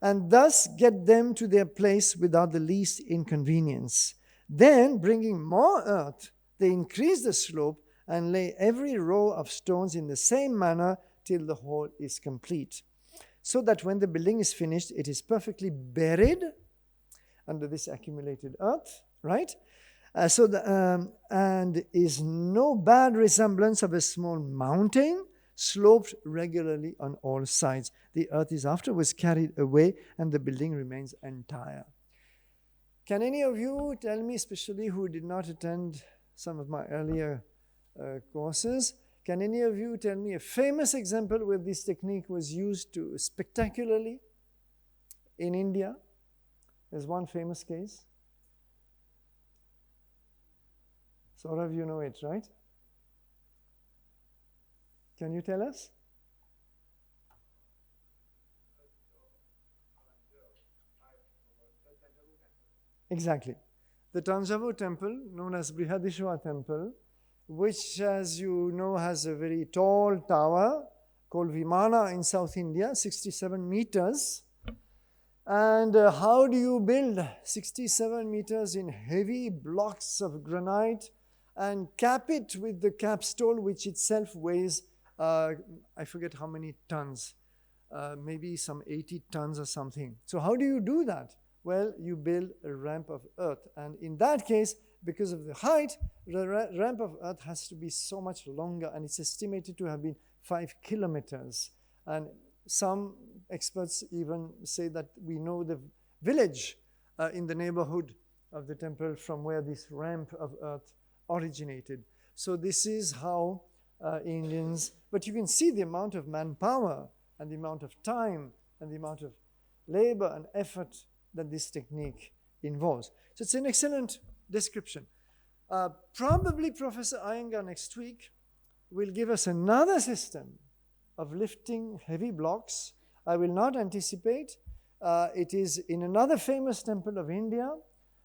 and thus get them to their place without the least inconvenience. Then, bringing more earth, they increase the slope and lay every row of stones in the same manner till the whole is complete, so that when the building is finished, it is perfectly buried under this accumulated earth, right? And is no bad resemblance of a small mountain, sloped regularly on all sides. The earth is afterwards carried away, and the building remains entire. Can any of you tell me, especially who did not attend some of my earlier courses, can any of you tell me a famous example where this technique was used spectacularly in India? There's one famous case. Sort of you know it, right? Can you tell us? Exactly. The Tanjavur temple, known as Brihadishwar temple, which, as you know, has a very tall tower called Vimana in South India, 67 meters. And how do you build 67 meters in heavy blocks of granite and cap it with the capstone, which itself weighs, I forget how many tons, maybe some 80 tons or something. So how do you do that? Well, you build a ramp of earth. And in that case, because of the height, the ramp of earth has to be so much longer, and it's estimated to have been 5 kilometers. And some experts even say that we know the village in the neighborhood of the temple from where this ramp of earth originated. So this is how Indians, but you can see the amount of manpower and the amount of time and the amount of labor and effort that this technique involves. So it's an excellent description. Probably Professor Iyengar next week will give us another system of lifting heavy blocks. I will not anticipate. It is in another famous temple of India,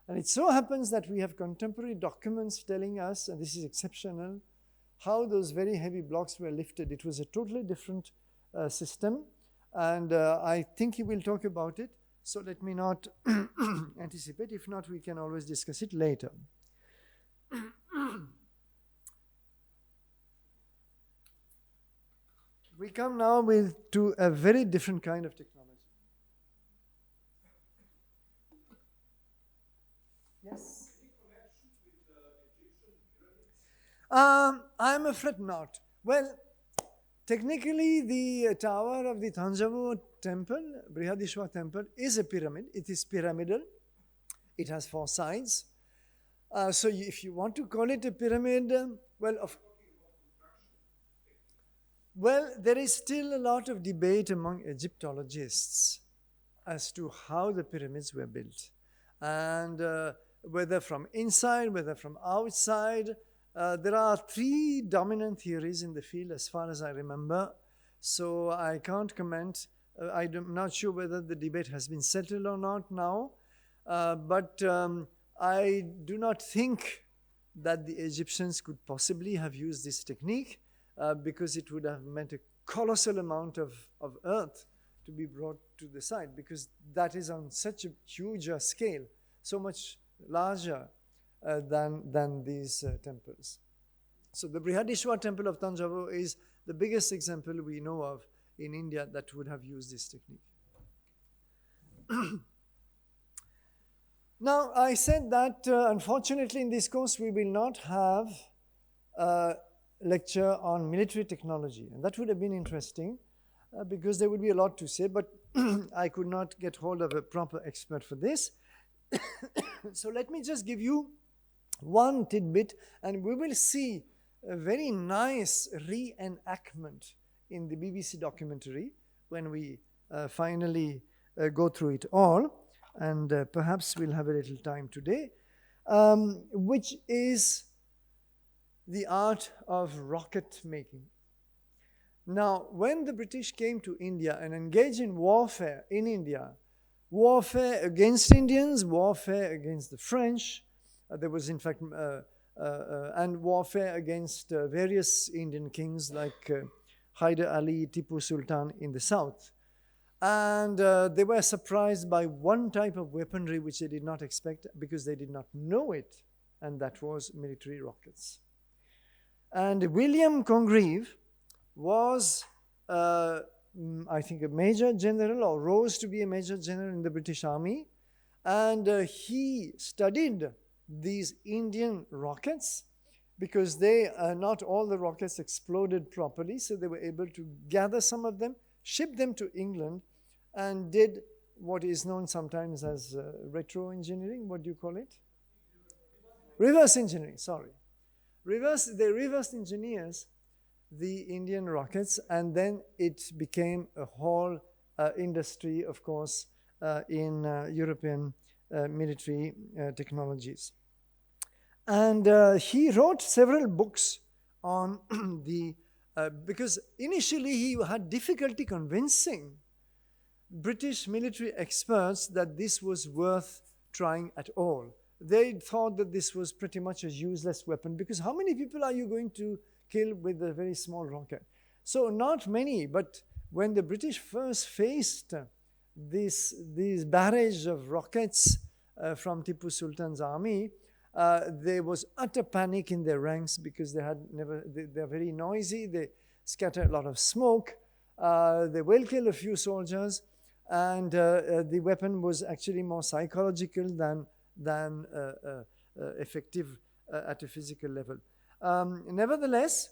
and it so happens that we have contemporary documents telling us, and this is exceptional, how those very heavy blocks were lifted. It was a totally different system, and I think he will talk about it. So let me not anticipate. If not, we can always discuss it later. We come now to a very different kind of technology. Yes? Any connection with the Egyptian pyramids? I'm afraid not. Well, technically, the tower of the Thanjavur temple, Brihadishwar temple, is a pyramid. It is pyramidal. It has 4 sides. So if you want to call it a pyramid, well, there is still a lot of debate among Egyptologists as to how the pyramids were built. And whether from inside, whether from outside. There are 3 dominant theories in the field as far as I remember. So I can't comment. I'm not sure whether the debate has been settled or not now. But I do not think that the Egyptians could possibly have used this technique because it would have meant a colossal amount of earth to be brought to the side, because that is on such a huge scale, so much larger than these temples. So the Brihadishwar temple of Thanjavur is the biggest example we know of in India that would have used this technique. Now, I said that unfortunately in this course we will not have a lecture on military technology, and that would have been interesting because there would be a lot to say, but I could not get hold of a proper expert for this. So let me just give you one tidbit, and we will see a very nice reenactment in the BBC documentary when we finally go through it all. And perhaps we'll have a little time today, which is the art of rocket making. Now, when the British came to India and engaged in warfare in India, warfare against Indians, warfare against the French, there was in fact, and warfare against various Indian kings like Hyder Ali, Tipu Sultan in the south. And they were surprised by one type of weaponry which they did not expect because they did not know it, and that was military rockets. And William Congreve was, I think, a major general, or rose to be a major general in the British Army, and he studied these Indian rockets because not all the rockets exploded properly, so they were able to gather some of them, ship them to England, and did what is known sometimes as retro engineering. What do you call it? Reverse engineering, sorry. They reverse engineers the Indian rockets, and then it became a whole industry, of course, in European military technologies. And he wrote several books on because initially he had difficulty convincing British military experts that this was worth trying at all. They thought that this was pretty much a useless weapon, because how many people are you going to kill with a very small rocket? So not many, but when the British first faced this barrage of rockets from Tipu Sultan's army, there was utter panic in their ranks because they're very noisy, they scatter a lot of smoke, they will kill a few soldiers, and the weapon was actually more psychological than effective at a physical level. Nevertheless,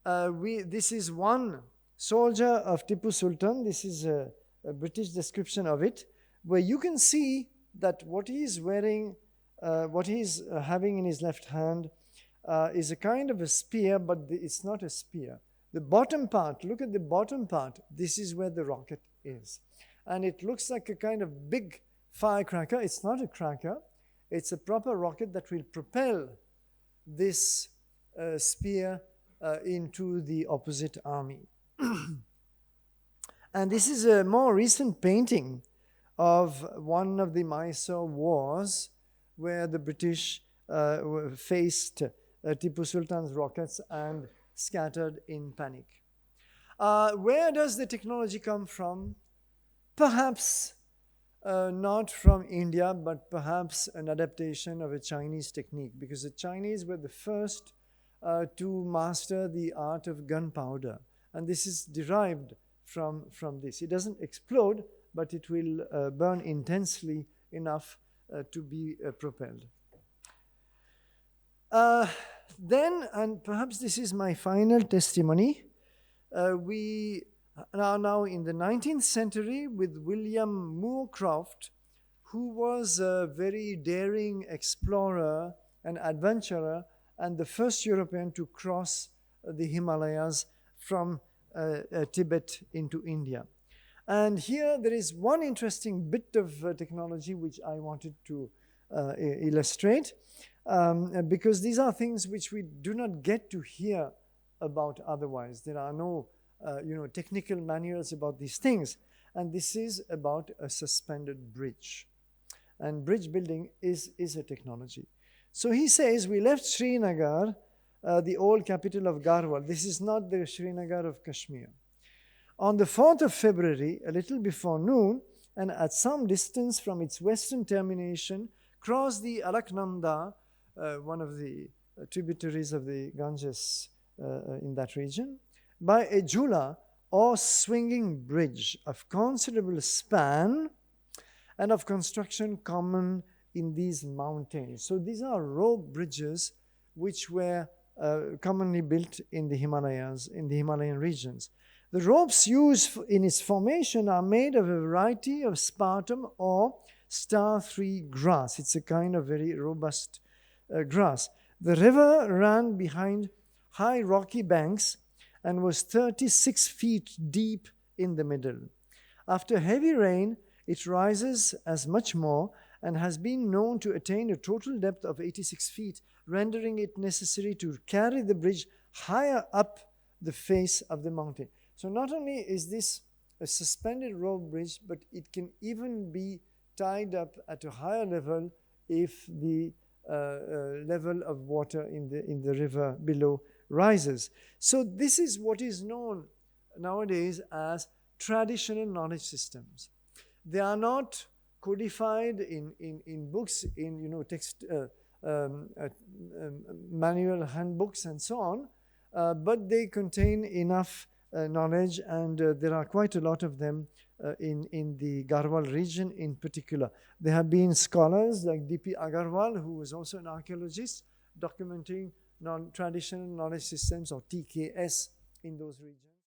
this is one soldier of Tipu Sultan. This is a British description of it, where you can see that what he is wearing, what he's having in his left hand is a kind of a spear, but it's not a spear. The bottom part, look at the bottom part, this is where the rocket is. And it looks like a kind of big firecracker. It's not a cracker. It's a proper rocket that will propel this spear into the opposite army. And this is a more recent painting of one of the Mysore wars where the British faced Tipu Sultan's rockets and scattered in panic. Where does the technology come from? Perhaps not from India, but perhaps an adaptation of a Chinese technique, because the Chinese were the first to master the art of gunpowder. And this is derived from this. It doesn't explode, but it will burn intensely enough to be propelled. Then, and perhaps this is my final testimony, we are now in the 19th century with William Moorcroft, who was a very daring explorer and adventurer and the first European to cross the Himalayas from Tibet into India. And here there is one interesting bit of technology which I wanted to illustrate, because these are things which we do not get to hear about otherwise. There are no technical manuals about these things. And this is about a suspended bridge. And bridge building is a technology. So he says, we left Srinagar, the old capital of Garhwal. This is not the Srinagar of Kashmir. On the 4th of February, a little before noon, and at some distance from its western termination, crossed the Alaknanda, one of the tributaries of the Ganges in that region, by a jula or swinging bridge of considerable span and of construction common in these mountains. So these are rope bridges which were commonly built in the Himalayas, in the Himalayan regions. The ropes used in its formation are made of a variety of spartum or star-tree grass. It's a kind of very robust grass. The river ran behind high rocky banks and was 36 feet deep in the middle. After heavy rain, it rises as much more and has been known to attain a total depth of 86 feet, rendering it necessary to carry the bridge higher up the face of the mountain. So not only is this a suspended rope bridge, but it can even be tied up at a higher level if the level of water in the river below rises. So this is what is known nowadays as traditional knowledge systems. They are not codified in books, in text, manual handbooks and so on, but they contain enough knowledge, and there are quite a lot of them in the Garhwal region in particular. There have been scholars like D.P. Agarwal, who was also an archaeologist, documenting traditional knowledge systems, or TKS, in those regions.